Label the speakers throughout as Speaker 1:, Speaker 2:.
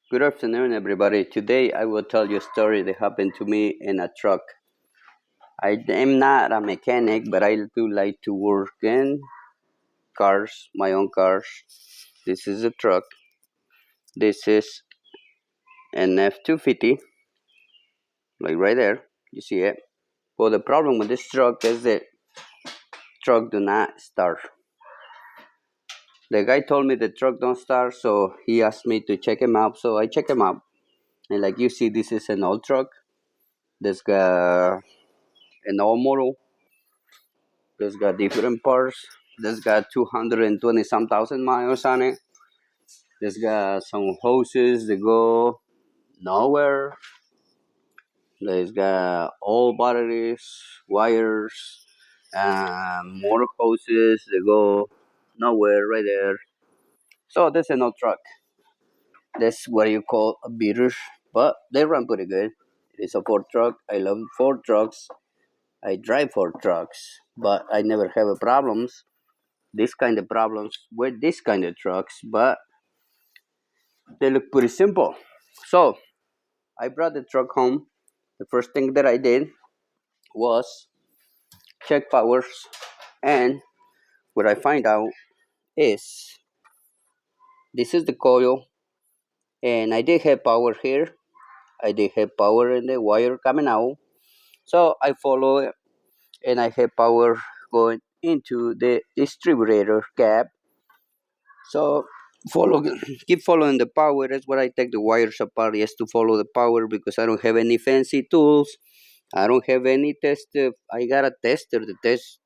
Speaker 1: Good afternoon, everybody. Today I will tell you a story that happened to me in a truck. I am not a mechanic, but I do like to work in cars, my own cars. This is a truck. This is an F250, like right there. You see it? Well, the problem with this truck is that truck do not start. The guy told me the truck don't start, so he asked me to check him out. So I check him out, and like you see, this is an old truck. This got an old model. This got different parts. This got 220 some thousand miles on it. This got some hoses that go nowhere. This got all batteries, wires, and more hoses that go nowhere right there. So this is an old truck. That's what you call a beater, but they run pretty good. It is a Ford truck. I love Ford trucks. I drive Ford trucks, but I never have a problems this kind of problems with this kind of trucks, but they look pretty simple. So I brought the truck home. The first thing that I did was check powers, and what I find out is this is the coil, and I did have power here. I did have power in the wire coming out, so I follow it, and I have power going into the distributor cap. So follow, keep following the power. That's what I take the wires apart just to follow the power because I don't have any fancy tools. I don't have any tester. I got a tester to test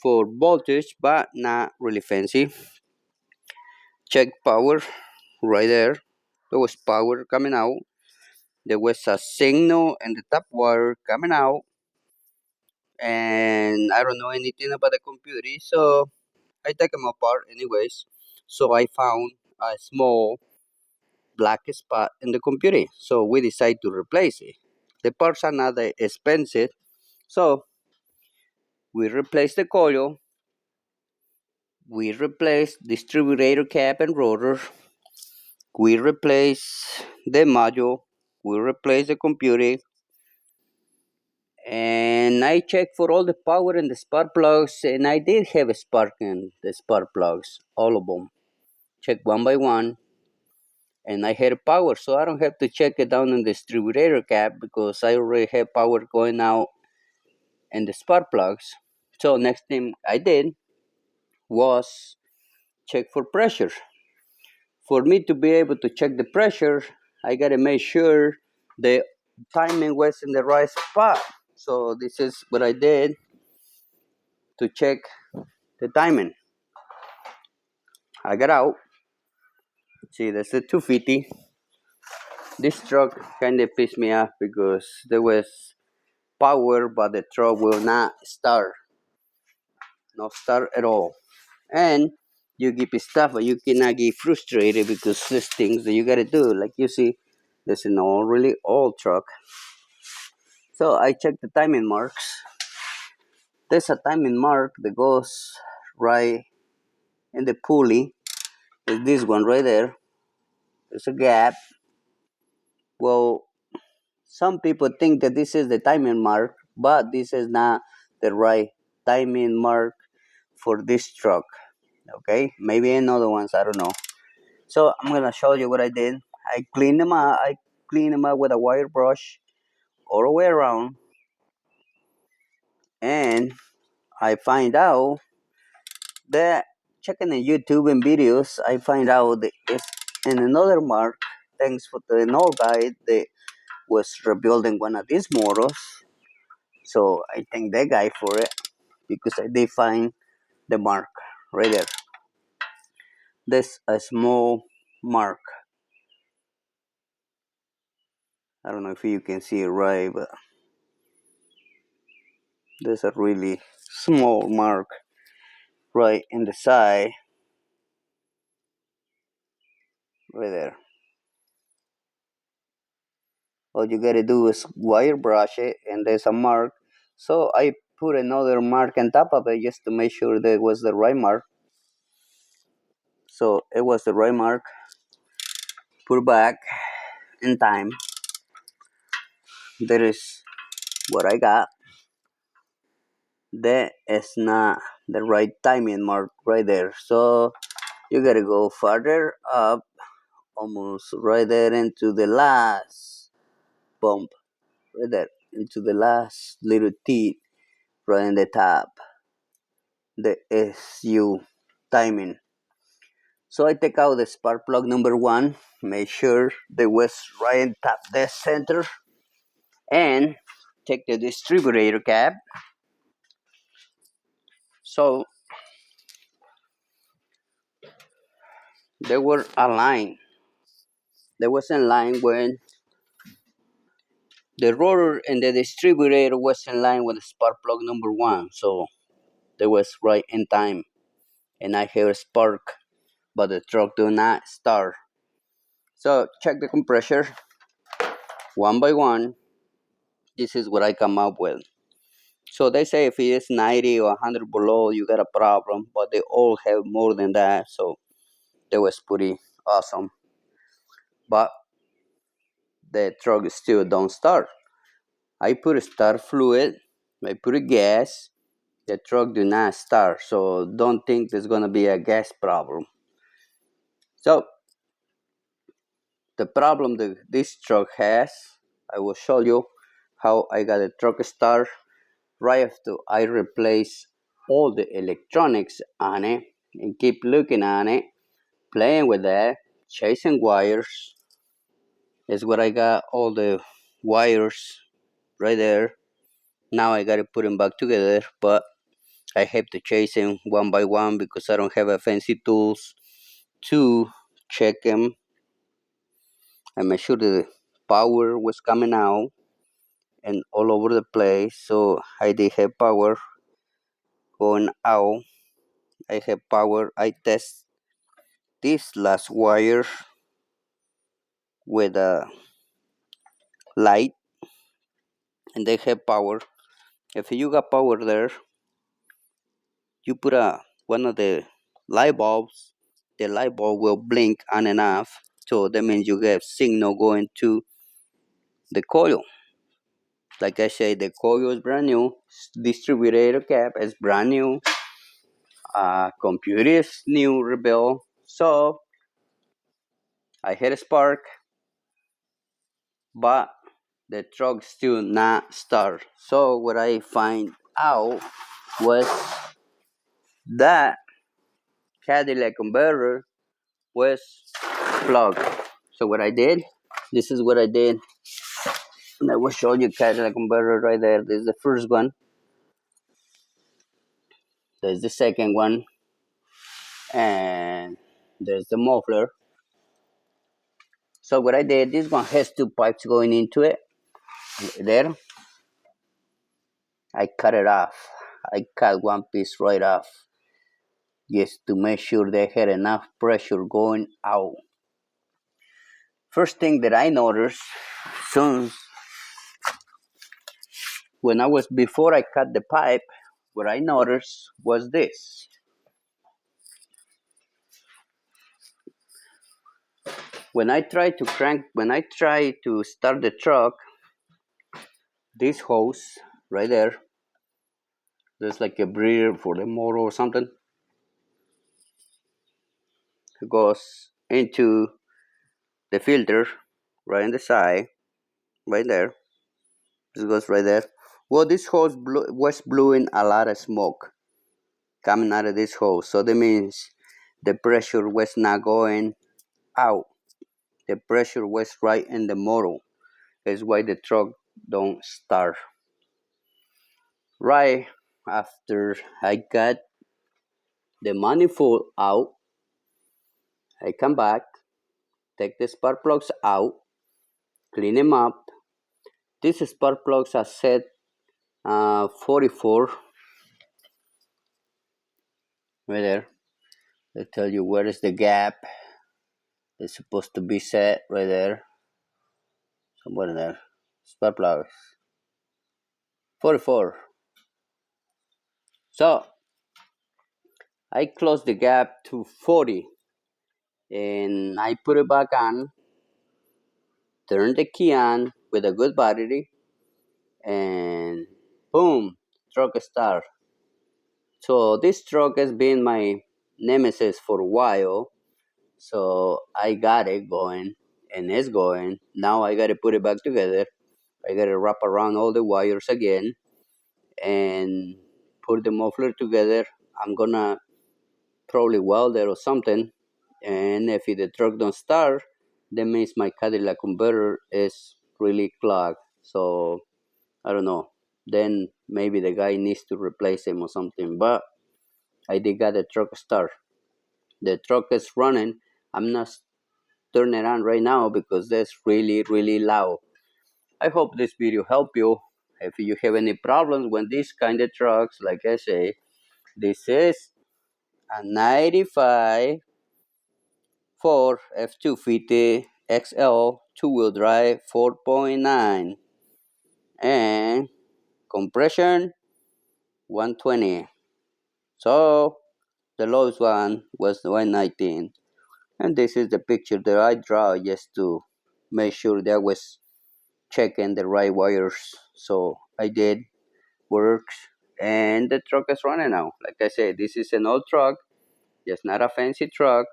Speaker 1: for voltage, but not really fancy. Check power right there. There was power coming out. There was a signal and the top wire coming out, and I don't know anything about the computer, so I take them apart anyways. So I found a small black spot in the computer. So we decide to replace it. The parts are not that expensive, so we replace the coil, we replace distributor cap and rotor, we replace the module, we replace the computer, and I check for all the power in the spark plugs, and I did have a spark in the spark plugs, all of them. Check one by one, and I had power, so I don't have to check it down in the distributor cap because I already have power going out and the spark plugs. So next thing I did was check for pressure. For me to be able to check the pressure, I gotta make sure the timing was in the right spot. So this is what I did to check the timing. I got out. See, that's the 250. This truck kind of pissed me off because there was power, but the truck will not start. Not start at all. And you give stuff, but you cannot get frustrated because there's things that you gotta do. Like you see, there's an old, really old truck. So I check the timing marks. There's a timing mark that goes right in the pulley. There's this one right there. There's a gap. Well, some people think that this is the timing mark, but this is not the right timing mark for this truck. Okay, maybe another ones, I don't know. So I'm gonna show you what I did. I cleaned them up. I cleaned them up with a wire brush all the way around, and I find out that checking the YouTube and videos, I find out that it's in another mark. Thanks for the old guy that was rebuilding one of these models. So I thank that guy for it because I did find the mark right there. There's a small mark. I don't know if you can see it right, but there's a really small mark right in the side, right there. All you gotta do is wire brush it, and there's a mark. So I put another mark on top of it just to make sure that it was the right mark. So it was the right mark. put back in time. There is what I got. That is not the right timing mark right there. So you gotta go further up, almost right there into the last bump, right there into the last little teeth right in the top. The SU timing. So I take out the spark plug number one, make sure the was right in top the center, and take the distributor cap. So they were aligned. They was in line when the rotor and the distributor was in line with the spark plug number one. So they was right in time. And I hear a spark, but the truck do not start. So check the compressor one by one. This is what I come up with. So they say if it is 90 or 100 below, you got a problem. But they all have more than that. So that was pretty awesome. But the truck still don't start. I put a start fluid, I put a gas, the truck do not start. So don't think there's gonna be a gas problem. So the problem that this truck has, I will show you how I got a truck start right after I replace all the electronics on it and keep looking on it, playing with that, chasing wires. Is what I got all the wires right there. Now I gotta put them back together, but I have to chase them one by one because I don't have a fancy tools to check them. I made sure the power was coming out and all over the place. So I did have power going out. I have power. I test this last wire with a light and they have power. If you got power there, you put a one of the light bulbs, the light bulb will blink on and off. So that means you get signal going to the coil. Like I say, the coil is brand new, distributor cap is brand new, computer is new rebuilt. So I hit a spark, but the truck still not start. So what I find out was that Cadillac converter was plugged. So what I did, this is what I did. And I will show you Cadillac converter right there. This is the first one. There's the second one. And there's the muffler. So what I did, this one has two pipes going into it. There. I cut it off. I cut one piece right off. Just to make sure they had enough pressure going out. First thing that I noticed, soon when I was before I cut the pipe, what I noticed was this. When I try to start the truck, this hose right there, there's like a breather for the motor or something, it goes into the filter right in the side, right there. This goes right there. Well, this hose was blowing a lot of smoke coming out of this hose, so that means the pressure was not going out. The pressure was right in the motor. That's why the truck don't start. Right after I got the manifold out, I come back, take the spark plugs out, clean them up. These spark plugs are set 44 right there. They tell you where is the gap. It's supposed to be set right there, somewhere in there. Spark plugs 44. So I close the gap to 40 and I put it back on. turn the key on with a good battery, and boom, truck start. So this truck has been my nemesis for a while. So I got it going, and it's going. Now I got to put it back together. I got to wrap around all the wires again and put the muffler together. I'm gonna probably weld it or something. And if the truck don't start, that means my Cadillac converter is really clogged. So I don't know. Then maybe the guy needs to replace him or something. But I did got the truck start. The truck is running. I'm not turning it on right now because that's really, really loud. I hope this video helped you. If you have any problems with these kind of trucks, like I say, this is a 95 Ford F250 XL two-wheel drive 4.9 and compression 120. So the lowest one was 119. And this is the picture that I draw just to make sure that I was checking the right wires. So I did, works, and the truck is running now. Like I said, this is an old truck, just not a fancy truck.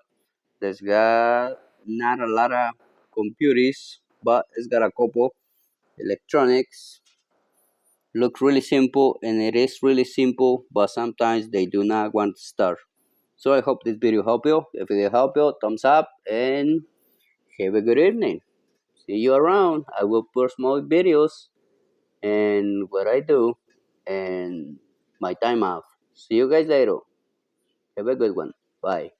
Speaker 1: There's got not a lot of computers, but it's got a couple electronics. Looks really simple, and it is really simple, but sometimes they do not want to start. So I hope this video helped you. If it helped you, thumbs up and have a good evening. See you around. I will post more videos and what I do and my time off. See you guys later. Have a good one. Bye.